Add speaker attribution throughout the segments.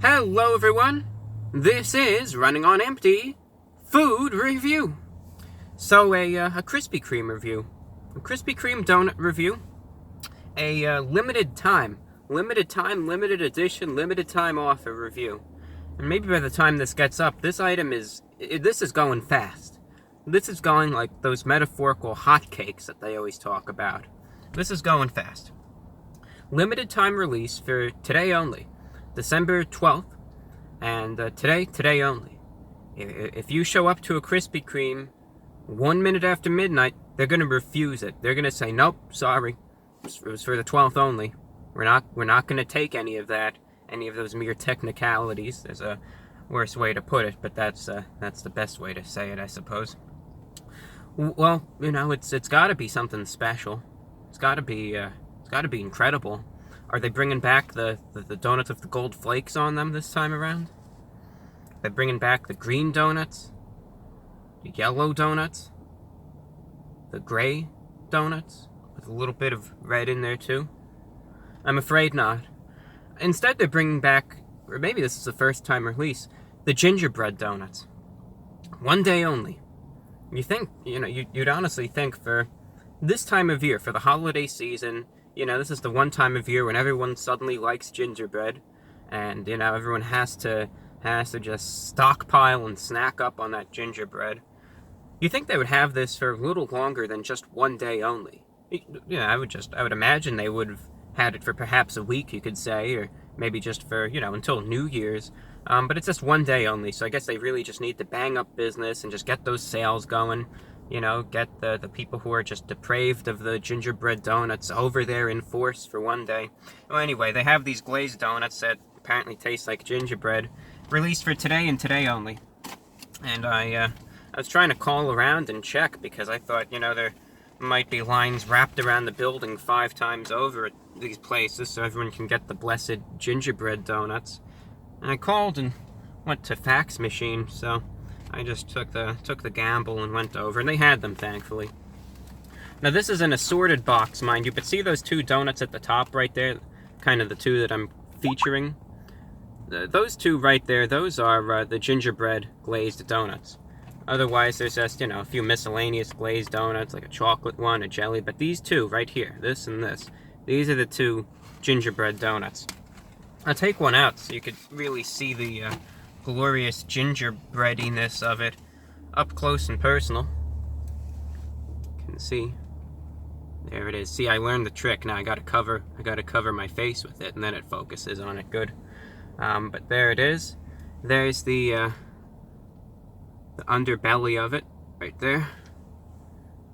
Speaker 1: Hello everyone, this is Running on Empty Food Review. So a Krispy Kreme review, a Krispy Kreme donut review, a limited time, limited edition, limited time offer review. And maybe by the time this gets up, this is going fast. This is going like those metaphorical hotcakes that they always talk about. This is going fast. Limited time release for today only. December 12th, and today only. If you show up to a Krispy Kreme 1 minute after midnight, they're going to refuse it. They're going to say, nope, sorry, it was for the 12th only. We're not going to take any of that, any of those mere technicalities. There's a worse way to put it, but that's the best way to say it, I suppose. Well, you know, it's got to be something special. It's got to be incredible. Are they bringing back the donuts with the gold flakes on them this time around? They're bringing back the green donuts, the yellow donuts, the gray donuts, with a little bit of red in there too? I'm afraid not. Instead, they're bringing back, or maybe this is the first time release, the gingerbread donuts. 1 day only. You'd honestly think for this time of year, for the holiday season, this is the one time of year when everyone suddenly likes gingerbread, and, everyone has to just stockpile and snack up on that gingerbread. You think they would have this for a little longer than just 1 day only. I would imagine they would have had it for perhaps a week, you could say, or maybe just for, until New Year's. But it's just 1 day only, so I guess they really just need to bang up business and just get those sales going. Get the people who are just depraved of the gingerbread donuts over there in force for 1 day. Well, anyway, they have these glazed donuts that apparently taste like gingerbread, released for today and today only. And I was trying to call around and check because I thought, there might be lines wrapped around the building 5 times over at these places so everyone can get the blessed gingerbread donuts. And I called and went to fax machine, so I just took the gamble and went over, and they had them, thankfully. Now, this is an assorted box, mind you, but see those 2 donuts at the top right there? Kind of the 2 that I'm featuring? Those 2 right there, those are the gingerbread glazed donuts. Otherwise, there's just, a few miscellaneous glazed donuts, like a chocolate one, a jelly, but these 2 right here, this and this, these are the 2 gingerbread donuts. I'll take one out so you could really see the glorious gingerbreadiness of it up close and personal. You can see. There it is. See, I learned the trick. Now I gotta cover my face with it, and then it focuses on it good. But there it is. There's the underbelly of it right there.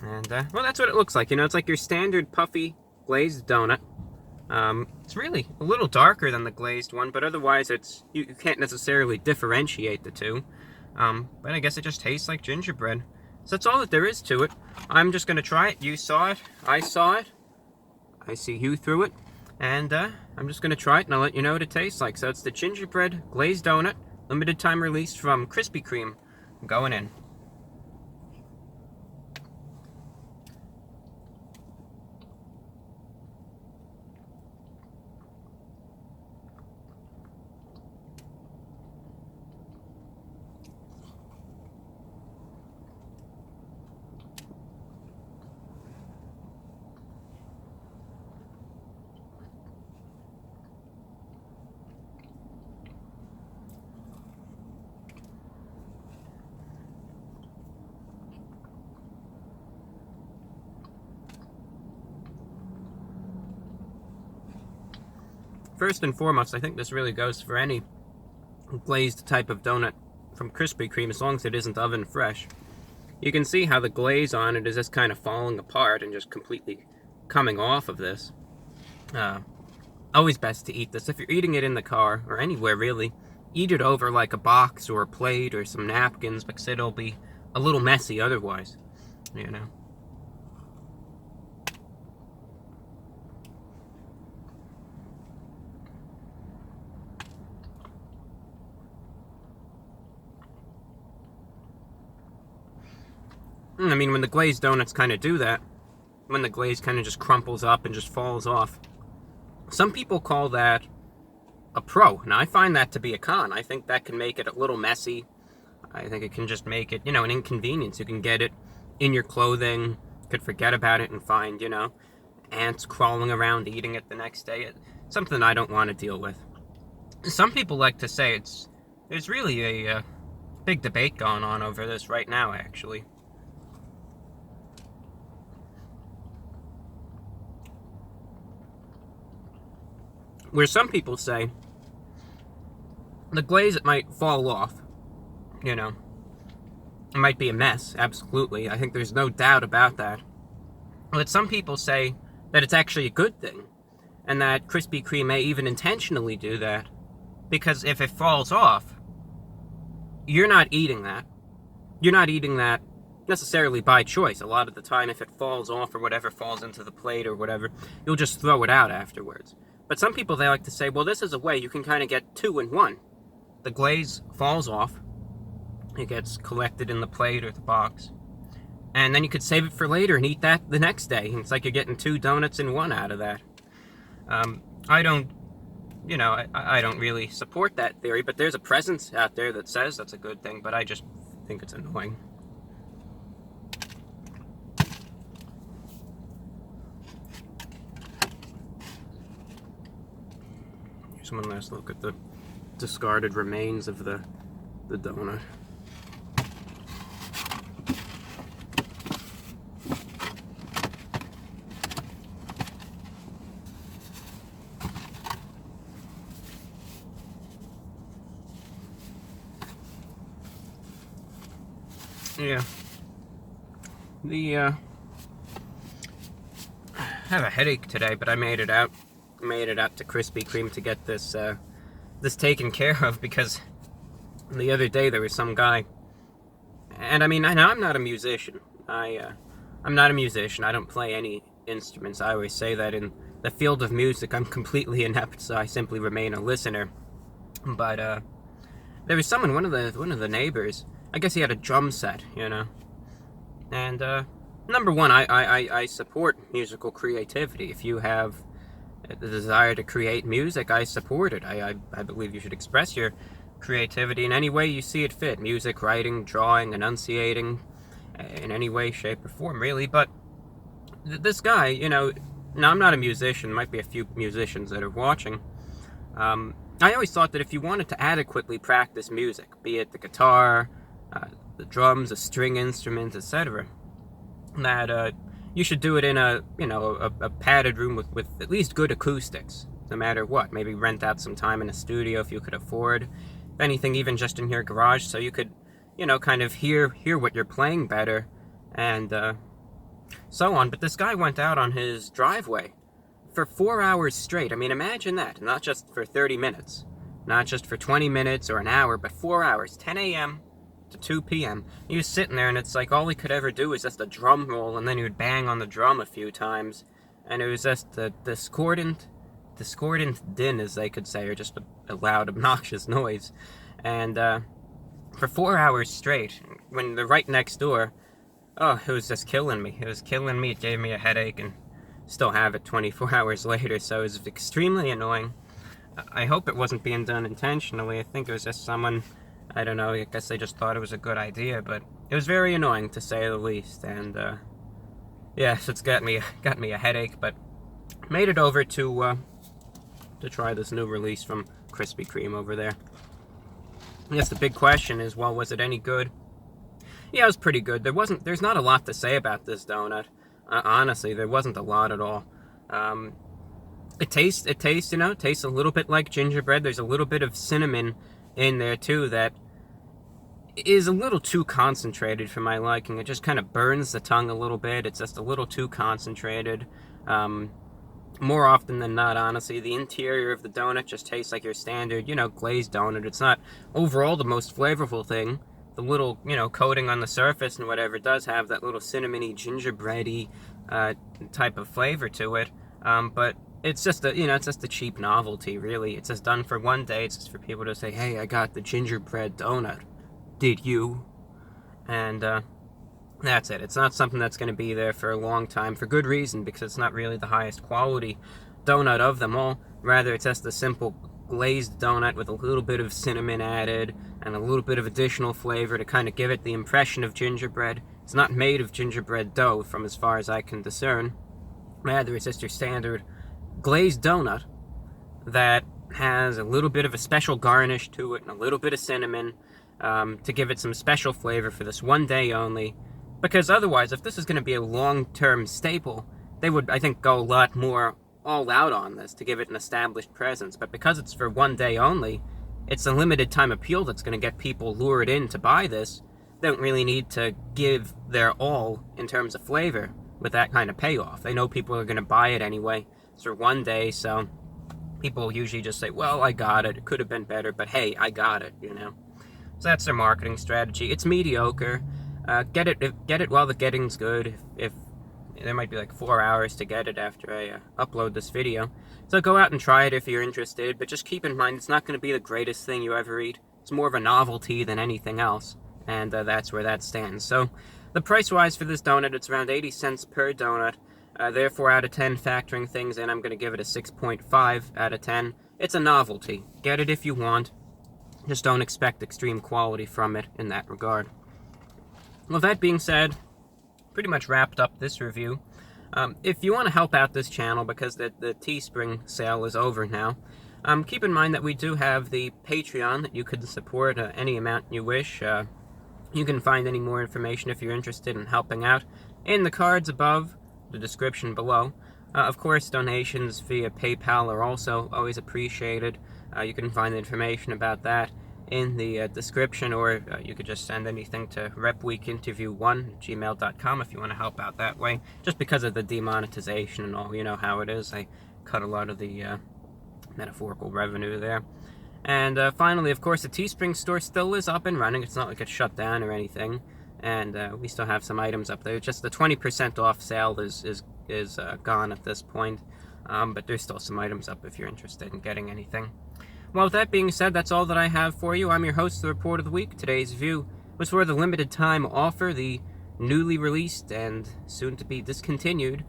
Speaker 1: And well, that's what it looks like. It's like your standard puffy glazed donut. It's really a little darker than the glazed one, but otherwise you can't necessarily differentiate the 2. But I guess it just tastes like gingerbread. So that's all that there is to it. I'm just going to try it. You saw it. I saw it. I see you through it. And I'm just going to try it, and I'll let you know what it tastes like. So it's the gingerbread glazed donut, limited time release from Krispy Kreme. Going in. First and foremost, I think this really goes for any glazed type of donut from Krispy Kreme, as long as it isn't oven fresh. You can see how the glaze on it is just kind of falling apart and just completely coming off of this. Always best to eat this. If you're eating it in the car, or anywhere really, eat it over like a box or a plate or some napkins, because it'll be a little messy otherwise, I mean, when the glazed donuts kind of do that, when the glaze kind of just crumples up and just falls off, some people call that a pro. Now, I find that to be a con. I think that can make it a little messy. I think it can just make it, an inconvenience. You can get it in your clothing, could forget about it and find, ants crawling around eating it the next day. It's something I don't want to deal with. Some people like to say there's really a big debate going on over this right now, actually. Where some people say the glaze, it might fall off, It might be a mess, absolutely. I think there's no doubt about that. But some people say that it's actually a good thing, and that Krispy Kreme may even intentionally do that, because if it falls off, you're not eating that. You're not eating that necessarily by choice. A lot of the time, if it falls off or whatever falls into the plate or whatever, you'll just throw it out afterwards. But some people, they like to say, well, this is a way you can kind of get 2 in 1. The glaze falls off, it gets collected in the plate or the box, and then you could save it for later and eat that the next day. It's like you're getting 2 donuts in 1 out of that. I don't really support that theory, but there's a presence out there that says that's a good thing, but I just think it's annoying. Here's one last look at the discarded remains of the donut. Yeah. I have a headache today, but I made it out. Made it out to Krispy Kreme to get this taken care of, because the other day there was some guy, and I mean, I'm not a musician. I'm not a musician. I don't play any instruments. I always say that in the field of music, I'm completely inept, so I simply remain a listener. But there was someone, one of the neighbors. I guess he had a drum set, And number one, I support musical creativity. If you have the desire to create music, I support it. I believe you should express your creativity in any way you see it fit. Music, writing, drawing, enunciating, in any way, shape, or form, really. But this guy, now I'm not a musician. Might be a few musicians that are watching. I always thought that if you wanted to adequately practice music, be it the guitar, the drums, a string instrument, etc., that you should do it in a padded room with at least good acoustics, no matter what. Maybe rent out some time in a studio if you could afford. If anything, even just in your garage, so you could, kind of hear what you're playing better, and so on. But this guy went out on his driveway for 4 hours straight. I mean, imagine that. Not just for 30 minutes, not just for 20 minutes or an hour, but 4 hours, 10 a.m. to 2 p.m. He was sitting there, and it's like all he could ever do was just a drum roll, and then he would bang on the drum a few times, and it was just a discordant din, as they could say, or just a loud, obnoxious noise. And for 4 hours straight, when they're right next door, it was just killing me. It was killing me. It gave me a headache, and still have it 24 hours later, so it was extremely annoying. I hope it wasn't being done intentionally. I think it was just someone, I don't know, I guess they just thought it was a good idea, but it was very annoying, to say the least. And so it's got me a headache, but made it over to try this new release from Krispy Kreme over there. I guess the big question is, well, was it any good? Yeah, it was pretty good. There's not a lot to say about this donut. Honestly, there wasn't a lot at all. It tastes a little bit like gingerbread. There's a little bit of cinnamon in there too that is a little too concentrated for my liking. It just kind of burns the tongue a little bit. It's just a little too concentrated. More often than not, honestly, the interior of the donut just tastes like your standard, glazed donut. It's not overall the most flavorful thing. The little, coating on the surface and whatever does have that little cinnamony, gingerbready type of flavor to it. But it's just a cheap novelty, really. It's just done for one day. It's just for people to say, hey, I got the gingerbread donut. Did you? And that's it. It's not something that's going to be there for a long time, for good reason, because it's not really the highest quality donut of them all. Rather, it's just a simple glazed donut with a little bit of cinnamon added and a little bit of additional flavor to kind of give it the impression of gingerbread. It's not made of gingerbread dough, from as far as I can discern. Rather, it's just your standard glazed donut that has a little bit of a special garnish to it and a little bit of cinnamon to give it some special flavor for this one day only. Because otherwise, if this is going to be a long-term staple, they would, I think, go a lot more all out on this to give it an established presence. But because it's for one day only, it's a limited time appeal that's going to get people lured in to buy this. They don't really need to give their all in terms of flavor with that kind of payoff. They know people are going to buy it anyway. It's for one day, so people usually just say, well, I got it. It could have been better, but hey, I got it, you know. So that's their marketing strategy. It's mediocre. Get it while the getting's good. If there might be like 4 hours to get it after I upload this video. So go out and try it if you're interested, but just keep in mind it's not going to be the greatest thing you ever eat. It's more of a novelty than anything else, and that's where that stands. So the price-wise for this donut, it's around 80 cents per donut. Therefore, out of 10, factoring things in, I'm going to give it a 6.5 out of 10. It's a novelty. Get it if you want. Just don't expect extreme quality from it in that regard. Well, that being said, pretty much wrapped up this review. If you want to help out this channel, because the Teespring sale is over now, keep in mind that we do have the Patreon that you could support any amount you wish. You can find any more information if you're interested in helping out in the cards above, the description below. Of course, donations via PayPal are also always appreciated. You can find information about that in the description, or you could just send anything to repweekinterview1@gmail.com if you want to help out that way. Just because of the demonetization and all, you know how it is. I cut a lot of the metaphorical revenue there. And finally, of course, the Teespring store still is up and running. It's not like it's shut down or anything. And we still have some items up there. Just the 20% off sale is gone at this point. But there's still some items up if you're interested in getting anything. Well, with that being said, that's all that I have for you. I'm your host, the Report of the Week. Today's review was for the limited time offer, the newly released and soon to be discontinued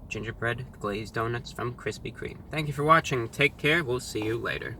Speaker 1: gingerbread glazed donuts from Krispy Kreme. Thank you for watching. Take care. We'll see you later.